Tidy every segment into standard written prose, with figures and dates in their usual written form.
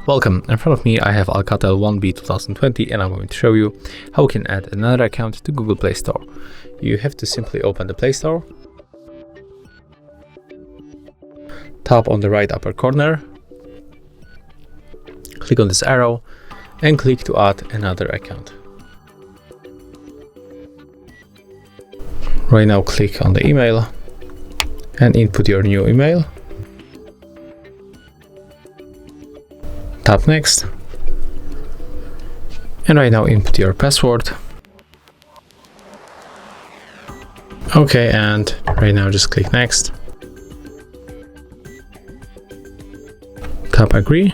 Welcome, in front of me I have ALCATEL 1B 2020 and I'm going to show you how we can add another account to Google Play Store. You have to simply open the Play Store, tap on the right upper corner, click on this arrow and click to add another account. Right now click on the email and input your new email. Tap next, and right now input your password. Okay, and right now just click next. Tap agree.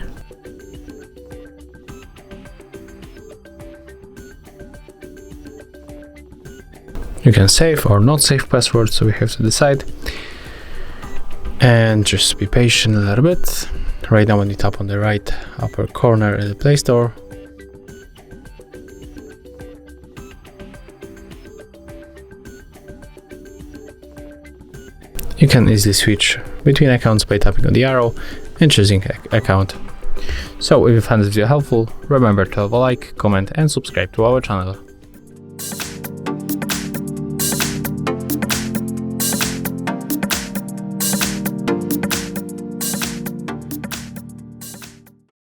You can save or not save password, so we have to decide. And just be patient a little bit. Right now when you tap on the right upper corner in the Play Store, you can easily switch between accounts by tapping on the arrow and choosing account. So if you found this video helpful, remember to leave a like, comment and subscribe to our channel.